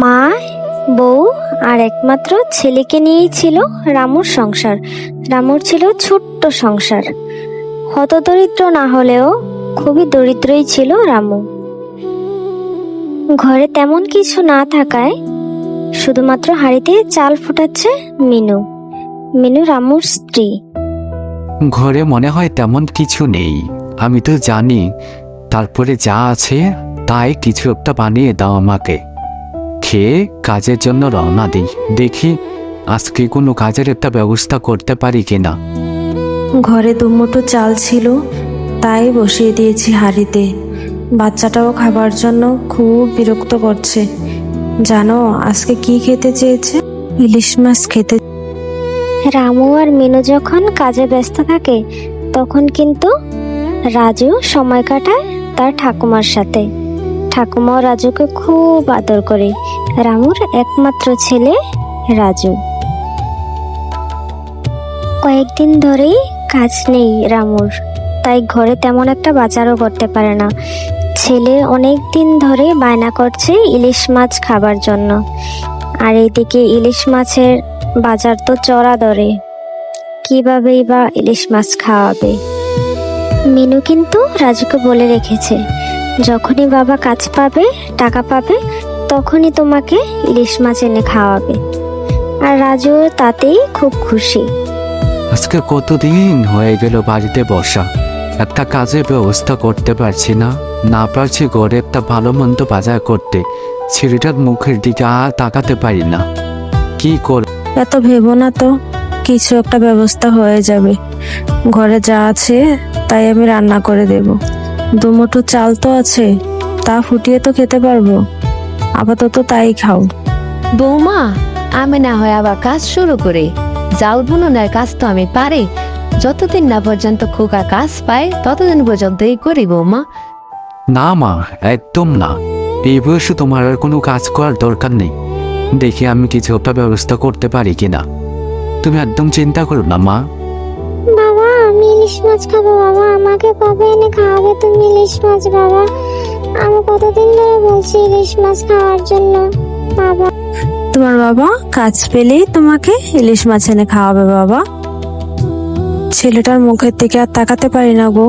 মা, বউ আর একমাত্র ছেলেকে নিয়েই ছিল রামুর সংসার। রামুর ছিল ছোট্ট সংসার। হতদরিদ্র না হলেও খুবই দরিদ্রই ছিল রামু। ঘরে তেমন কিছু না থাকায় শুধুমাত্র হাঁড়িতে চাল ফুটাচ্ছে মিনু। মিনু রামুর স্ত্রী। ঘরে মনে হয় তেমন কিছু নেই, আমি তো জানি। তারপরে যা আছে তাই কিছু একটা বানিয়ে দাও আমাকে। খেয়ে কাজের জন্য রওনা দিই। দেখি আজকে কোনো কাজের একটা ব্যবস্থা করতে পারি কিনা। ঘরে দুমুঠো চাল ছিল, তাই বসিয়ে দিয়েছি হাঁড়িতে। বাচ্চাটাও খাবার জন্য খুব বিরক্ত করছে। জানো আজকে কি খেতে চেয়েছে? ইলিশ মাছ খেতে। রামু আর মিনু যখন কাজে ব্যস্ত থাকে তখন কিন্তু রাজু সময় কাটায় তার ঠাকুমার সাথে। ঠাকুমাও রাজুকে খুব আদর করে। রামুর একমাত্র ছেলে রাজু। কয়েকদিন ধরেই কাজ নেই রামুর, তাই ঘরে তেমন একটা বাজারও করতে পারে না। ছেলে অনেক দিন ধরে বায়না করছে ইলিশ মাছ খাবার জন্য, আর এইদিকে ইলিশ মাছের বাজার তো চড়া দরে। কিভাবেই বা ইলিশ মাছ খাওয়াবে? মিনু কিন্তু রাজুকে বলে রেখেছে, যখনই বাবা কাজ পাবে, টাকা পাবে, তখনই তোমাকে ইলিশ মাছ এনে খাওয়াবে। আর রাজু তাতেই খুব খুশি। আজকে কতদিন হয়ে গেল বাড়িতে বসা, একটা কাজের ব্যবস্থা করতে পারছি না। না পারছি ঘরে একটা ভালো মন্দ বাজার করতে। ছেলেটার মুখের দিকে আর তাকাতে পারি না। কি কর? এত ভেবো না তো, কিছু একটা ব্যবস্থা হয়ে যাবে। ঘরে যা আছে তাই আমি রান্না করে দেব। দুমুঠো চাল তো আছে, তা ফুটিয়ে তো খেতে পারবো। আপাতত তাই খাও। বৌমা, আমি না হয় আবার কাজ শুরু করে। জাল বুননের কাজ তো আমি পারি। যতদিন না পর্যন্ত খোকা কাজ পায় ততদিন পর্যন্তই করি বৌমা। না মা, একদম না। এই বয়সে তোমার আর কোনো কাজ করার দরকার নেই। দেখি আমি কিছু একটা ব্যবস্থা করতে পারি কিনা। তুমি একদম চিন্তা করো না মা। বাবা, আমি ইলিশ মাছ খাবো। বাবা, আমাকে কবে এনে খাওয়াবে তুমি ইলিশ মাছ? বাবা, আমি কতদিন ধরে বলছি ইলিশ মাছ খাওয়ার জন্য। বাবা, তোমার বাবা কাজ পেলেই তোমাকে ইলিশ মাছ এনে খাওয়াবে বাবা। ছেলেটার মুখের দিকে আর তাকাতে পারি না গো।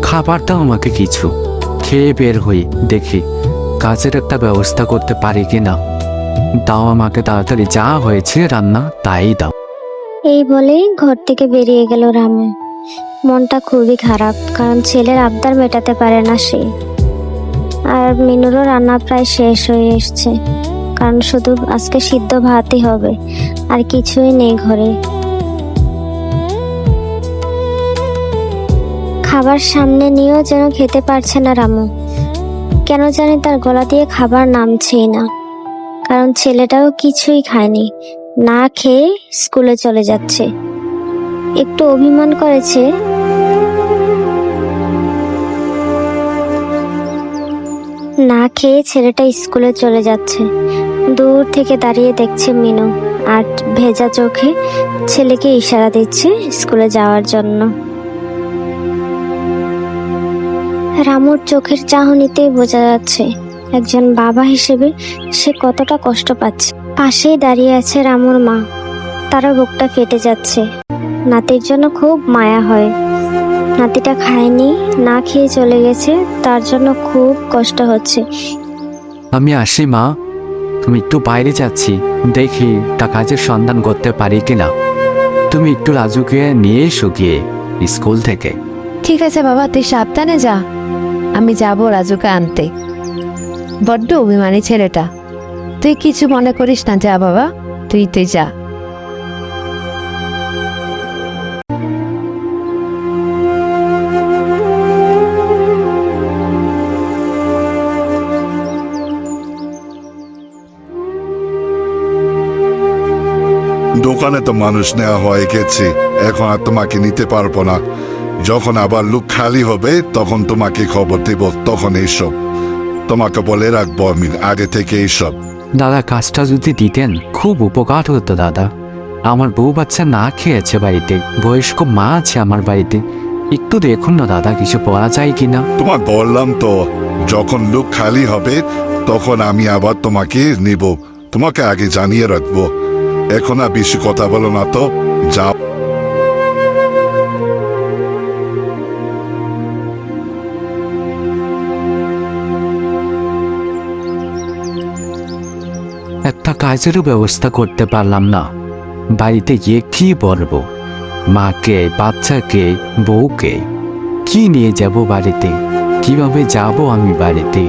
খাবার দাও আমাকে কিছু, খেয়ে বের হই। দেখি কাজের একটা ব্যবস্থা করতে পারি কিনা। দাও আমাকে তাড়াতাড়ি, যা হয়েছে রান্না তাই দাও। এই বলেই ঘর থেকে বেরিয়ে গেল রামু। মনটা খুবই খারাপ, কারণ ছেলের আবদার মেটাতে পারে না সে। আর মিনুরও রান্না প্রায় শেষ হয়ে এসছে, কারণ শুধু আজকে সিদ্ধ ভাতই হবে, আর কিছুই নেই ঘরে। খাবার সামনে নিয়েও যেন খেতে পারছে না রামু। কেন জানি তার গলা দিয়ে খাবার নামছেই না, কারণ ছেলেটাও কিছুই খায়নি, না খেয়ে স্কুলে চলে যাচ্ছে। একটু অভিমান করেছে, না খেয়ে ছেলেটা স্কুলে চলে যাচ্ছে। দূর থেকে দাঁড়িয়ে দেখছে মিনু, আর ভেজা চোখে ছেলেকে ইশারা দিচ্ছে স্কুলে যাওয়ার জন্য। রামুর চোখের চাহনিতেই বোঝা যাচ্ছে একজন বাবা হিসেবে সে কতটা কষ্ট পাচ্ছে। পাশেই দাঁড়িয়ে আছে রামুর মা, তারও বুকটা ফেটে যাচ্ছে। নাতির জন্য খুব মায়া হয়। নাতিটা খায়নি, না খেয়ে চলে গেছে, তার জন্য খুব কষ্ট হচ্ছে। আমি আসি মা, তুমি একটু বাইরে যাচ্ছি, দেখি তা কাজের সন্ধান করতে পারি কিনা। তুমি একটু রাজুকে নিয়ে এসো গিয়ে স্কুল থেকে। ঠিক আছে বাবা, তুই সাবধানে যা। আমি যাব রাজুকে আনতে। বড্ড অভিমানী ছেলেটা। তুই কিছু মনে করিস না, যা বাবা, তুই যা। দোকানে তো মানুষ নেওয়া হয়ে গেছে, এখন আর তোমাকে নিতে পারবো না। যখন আবার লুক খালি হবে তখন তোমাকে খবর দেব, তখন এইসব তোমাকে বলে রাখবো আমি আগে থেকে এইসব। দাদা, কাজটা যদি দিতেন খুব উপকার হতো দাদা। আমার বউ বাচ্চা না খেয়েছে বাড়িতে, বয়স্ক মা আছে আমার বাড়িতে। একটু দেখুন না দাদা, কিছু পাওয়া যায় কিনা। তোমার বললাম তো যখন লুক খালি হবে তখন আমি আবার তোমাকে নিব। তোমাকে আগে জানিয়ে রাখবো। এখন আর বেশি কথা বলো না তো, যাও। একটা কাজেরও ব্যবস্থা করতে পারলাম না। বাড়িতে গিয়ে কি বলবো? মাকে, বাচ্চাকে, বউকে কি নিয়ে যাব বাড়িতে? কিভাবে যাব আমি বাড়িতে?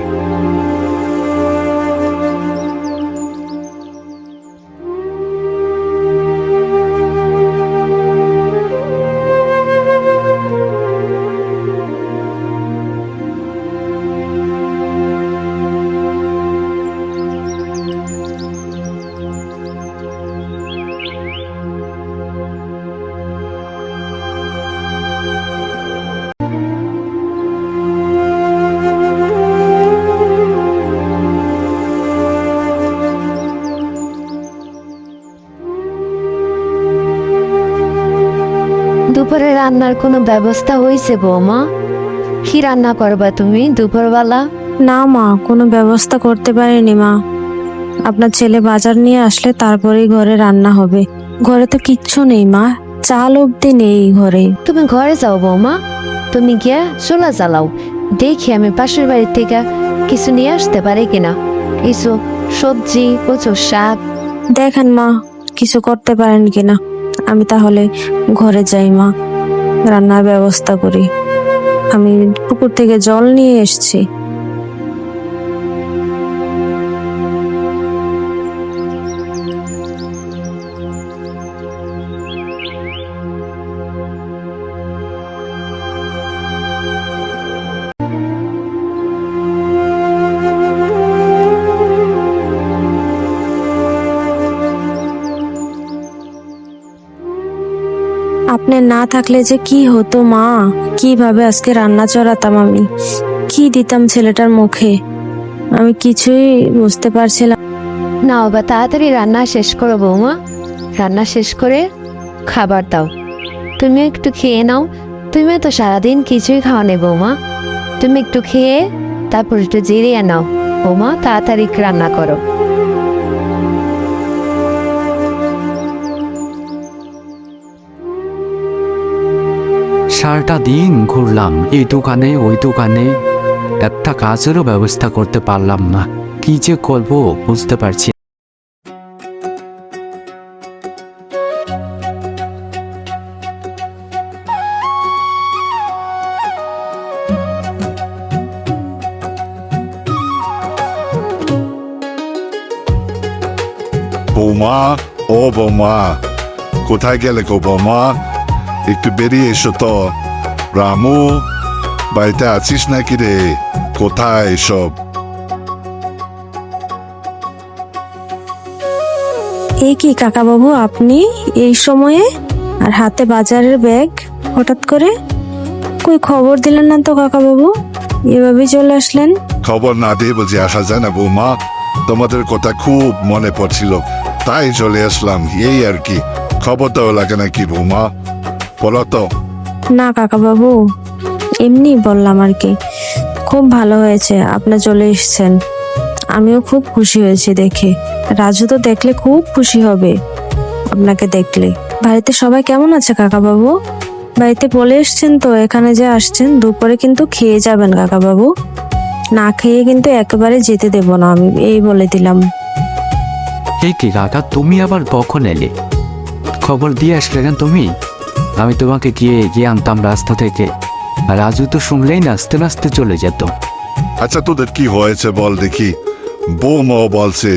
দুপুরে রান্নার কোনো ব্যবস্থা হয়েছে বৌমা? কি রান্না করবা তুমি দুপুরবেলা? না মা, কোনো ব্যবস্থা করতে পারিনি মা। আপনার ছেলে বাজার নিয়ে আসলে তারপরেই ঘরে রান্না হবে। ঘরে তো কিচ্ছু নেই মা, চাল অব্দি নেই ঘরে। তুমি ঘরে যাও বৌমা, তুমি গিয়া চুলা জ্বালাও। দেখি আমি পাশের বাড়ি থেকে কিছু নিয়ে আসতে পারি কিনা, কিছু সবজি, কচুর শাক। দেখেন মা, কিছু করতে পারেন কিনা। আমি তাহলে ঘরে যাই মা, রান্নার ব্যবস্থা করি। আমি পুকুর থেকে জল নিয়ে এসেছি। আপনি না থাকলে যে কি হতো মা, কিভাবে আজকে রান্না চড়াতাম আমি, কি দিতাম ছেলেটার মুখে, আমি কিছুই বুঝতে পারছিলাম। না বাবা, তাড়াতাড়ি রান্না শেষ করো বৌমা। রান্না শেষ করে খাবার দাও। তুমি একটু খেয়ে নাও। তুমি তো সারাদিন কিছুই খাওয়া নেই বৌমা। তুমি একটু খেয়ে তারপর একটু জিরিয়ে নাও বৌমা। তাড়াতাড়ি রান্না করো। সারাটা দিন ঘুরলাম এই দোকানে ওই দোকানে, একটা কাজেরও ব্যবস্থা করতে পারলাম না। কি যে করবো বুঝতে পারছি। বৌমা, ও বৌমা, কোথায় গেলে গো বৌমা? একটু বেরিয়ে এসো তো। রামু, বাড়িতে আছিস নাকি রে? কোথায় এসব? এই কি কাকা বাবু, আপনি এই সময়ে আর হাতে বাজারের ব্যাগ হঠাৎ করে? কই খবর দিলেন না তো কাকা বাবু, এভাবেই চলে আসলেন? খবর না দিয়ে বুঝে আসা যায় না বৌমা। তোমাদের কথা খুব মনে পড়ছিল, তাই চলে আসলাম, এই আর কি। খবর দেওয়া লাগে নাকি বৌমা? বলো তো। না কাকা বাবু, এমনি বললাম আর কি। খুব ভালো হয়েছে আপনি চলে এসেছেন, আমিও খুব খুশি হয়েছি দেখে। রাজু তো দেখলে খুব খুশি হবে আপনাকে দেখলে। বাড়িতে সবাই কেমন আছে কাকা বাবু? বাড়িতে বলে এসছেন তো এখানে যে আসছেন দুপুরে কিন্তু খেয়ে যাবেন কাকা বাবু, না খেয়ে কিন্তু একেবারে যেতে দেব না আমি, এই বলে দিলাম। এই কি কাকা, তুমি আবার কখন এলে? খবর দিয়ে আসলে কেন তুমি? আমি তোমাকে গিয়ে আনতাম রাস্তা থেকে, আর রাজু তো শুনলেই নাচতে নাচতে চলে যেত। আচ্ছা তোদের কি হয়েছে বল দেখি। বৌমাও বলছে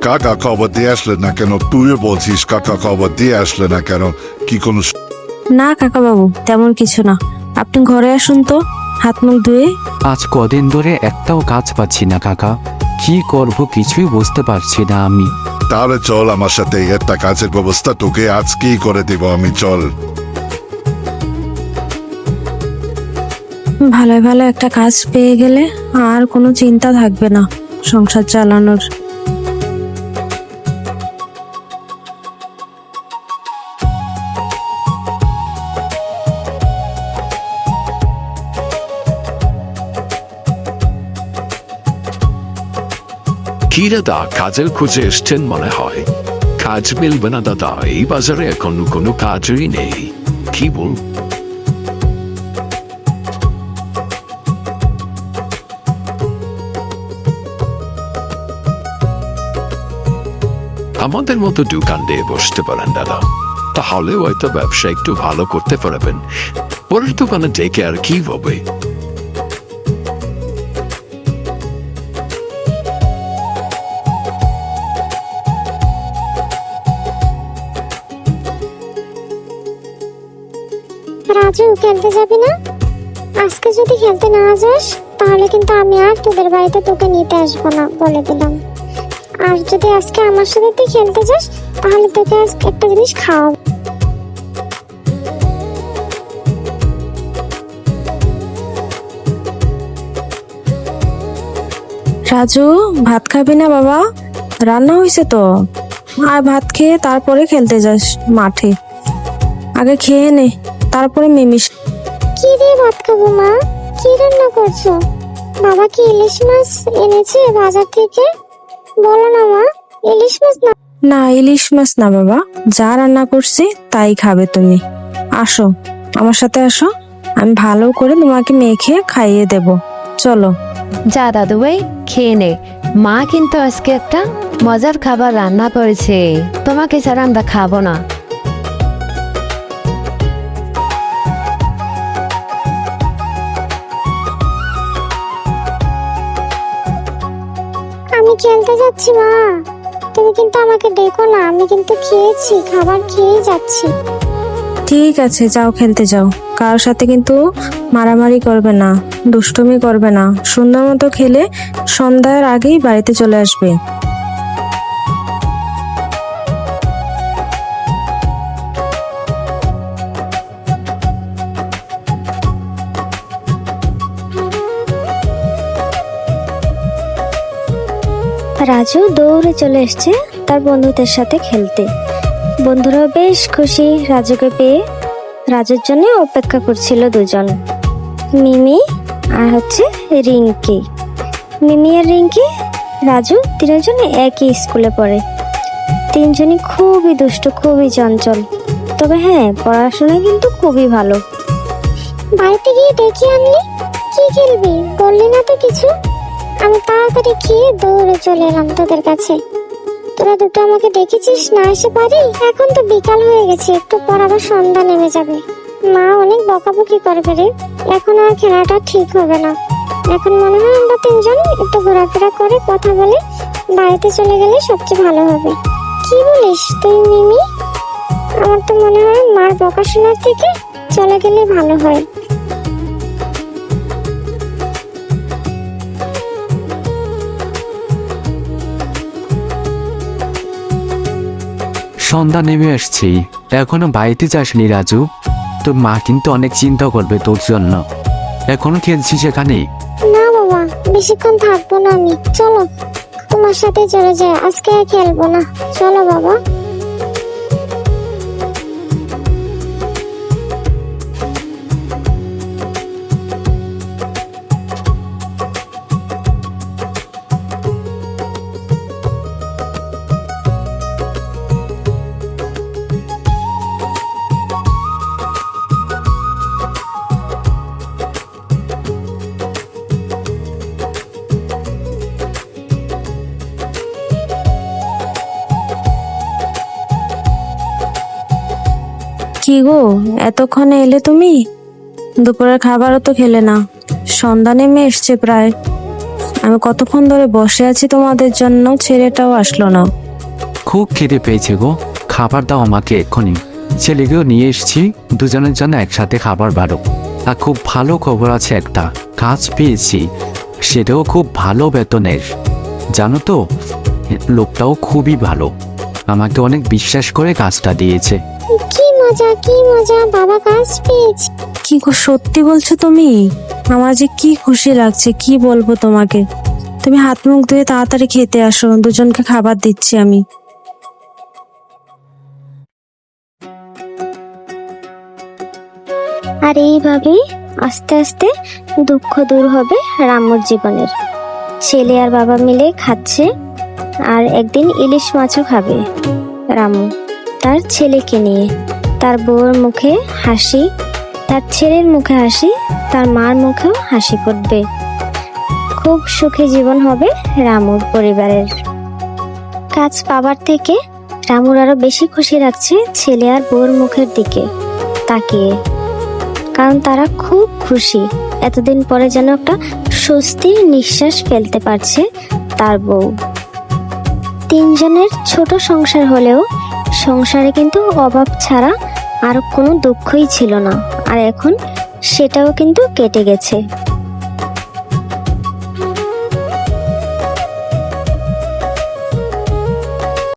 কাকা খবর দিয়ে আসলে না কেন, তুইও বলছিস কাকা খবর দিয়ে আসলে না কেন, কি কোনো না কাকা বাবু, তেমন কিছু না। আপনি ঘরে আসুন তো, হাত মুখ ধুয়ে। আজ কদিন ধরে একটাও কাজ পাচ্ছি না কাকা, কি করব কিছুই বুঝতে পারছি না আমি। তাহলে চল আমার সাথে, একটা কাজের ব্যবস্থা তোকে আজকেই করে দিব আমি, চল। ভালো ভালো একটা কাজ পেয়ে গেলে আর কোনো চিন্তা থাকবে না সংসার চালানোর। কি দাদা, কাজের খুঁজে এসছেন মনে হয়। কাজ মিলবে না দাদা, এই বাজারে এখন কোনো কাজই নেই। কি বল? আমাদের মতো দোকান দিয়ে বসতে পারেন দাদা, তাহলে হয়তো ব্যবসা একটু ভালো করতে পারবেন। পরের দোকানে ডেকে আর কি হবে? রাজু, খেলতে যাবি না? আজকে যদি খেলতে না যাস তাহলে কিন্তু আমি আর তোদের বাড়িতে তোকে নিতে আসবো না, বলে দিলাম। আর যদি আজকে আমার সাথে তুই খেলতে যাস তাহলে তোকে আজকে একটা জিনিস খাওয়াবো। রাজু, ভাত খাবি না বাবা? রান্না হয়েছে তো। আর ভাত খেয়ে তারপরে খেলতে যাস মাঠে। আগে খেয়ে নে, তারপরে মিমিস। কি দিয়ে ভাত খাবো মা? কি রান্না করছো? বাবা কি ইলিশ মাছ এনেছে বাজার থেকে? বলো না মা, ইলিশ মাছ না। না, ইলিশ মাছ না বাবা, যা রান্না করছি তাই খাবে তুমি। আসো, আমার সাথে আসো, আমি ভালো করে তোমাকে মেখে খাইয়ে দেব। চলো। যা দাদু ভাই, খেয়ে নে। মা কিন্তু আজকে একটা মজার খাবার রান্না করেছে, তোমাকে ছাড়া আমরা খাবো না। আমি খেলতে যাচ্ছি মা, তুমি কিন্তু আমাকে ডেকো না, আমি কিন্তু খেয়েছি, খাবার খেয়ে যাচ্ছি। ঠিক আছে, যাও খেলতে যাও। কারোর সাথে কিন্তু মারামারি করবে না, দুষ্টুমি করবে না। সুন্দর মতো খেলে সন্ধ্যার আগেই বাড়িতে চলে আসবে। রাজু দৌড়ে চলে এসেছে তার বন্ধুদের সাথে খেলতে। বন্ধুরাও বেশ খুশি রাজুকে পেয়ে। রাজুর জন্য অপেক্ষা করছিল দুজন, মিমি আর হচ্ছে রিঙ্কি। মিমি আর রিঙ্কি, রাজু তিনজনে একই স্কুলে পড়ে। তিনজনই খুবই দুষ্ট, খুবই চঞ্চল, তবে হ্যাঁ, পড়াশোনায় কিন্তু খুবই ভালো। বাড়িতে গিয়ে ডেকে আনলি, কি খেলবি বললি না তো কিছু। আমি তাড়াতাড়ি খেয়ে দৌড়ে চলে এলাম তোদের কাছে। তোরা দুটো আমাকে ডেকেছিস, না এসে পারি? এখন তো বিকাল হয়ে গেছে, একটু পর আবার সন্ধ্যা নেমে যাবে। মা অনেক বকাবকি করবে রে, এখন আর খেলাটা ঠিক হবে না। এখন মনে হয় আমরা তিনজন একটু ঘোরাফেরা করে কথা বলে বাড়িতে চলে গেলে সবচেয়ে ভালো হবে। কি বলিস তুই মিমি? আমার তো মনে হয় মার বকাশোনার থেকে চলে গেলে ভালো হয়। সন্ধ্যা নেমে আসছি, এখনো বাড়িতে যাসনি রাজু? তোর মা কিন্তু অনেক চিন্তা করবে তোর জন্য। এখনো খেলছিস এখানে? না বাবা, বেশিক্ষণ থাকবো না আমি। চলো তোমার সাথে চলে যাই, আজকে আর খেলবো না। চলো বাবা। কি গো, এতক্ষণে এলে তুমি? দুপুরের খাবারও তো খেলে না, সন্ধ্যা নেমে এসছে প্রায়। আমি কতক্ষণ ধরে বসে আছি তোমাদের জন্য, ছেলেটাও আসলো না। খুব খিদে পেয়েছে গো, খাবার দাও আমাকে এক্ষুনি। ছেলেকেও নিয়ে এসছি, দুজনের জন্য একসাথে খাবার বাড়ো। আর খুব ভালো খবর আছে, একটা কাজ পেয়েছি, সেটাও খুব ভালো বেতনের। জানো তো, লোকটাও খুবই ভালো, আমাকে অনেক বিশ্বাস করে কাজটা দিয়েছে। কি মজা, কি মজা, বাবা কাজ পেয়েছে। কি গো, সত্যি বলছো তুমি? আমার যে কি খুশি লাগছে, কি বলবো তোমাকে। তুমি হাত মুখ ধুয়ে তাড়াতাড়ি খেতে আসো, দুজনকে খাবার দিচ্ছি আমি। আর এইভাবেই আস্তে আস্তে দুঃখ দূর হবে রামুর জীবনের। ছেলে আর বাবা মিলে খাচ্ছে, আর একদিন ইলিশ মাছও খাবে রামু তার ছেলেকে নিয়ে। তার বউয়ের মুখে হাসি, তার ছেলের মুখে হাসি, তার মার মুখেও হাসি ফুটবে। খুব সুখী জীবন হবে রামুর পরিবারের। কাজ পাবার থেকে রামুর আরো বেশি খুশি লাগছে ছেলে আর বউর মুখের দিকে তাকিয়ে, কারণ তারা খুব খুশি। এতদিন পরে যেন একটা স্বস্তির নিঃশ্বাস ফেলতে পারছে তার বউ। তিনজনের ছোট সংসার হলেও সংসারে কিন্তু অভাব ছাড়া আর কোনো দুঃখই ছিল না, আর এখন সেটাও কিন্তু কেটে গেছে।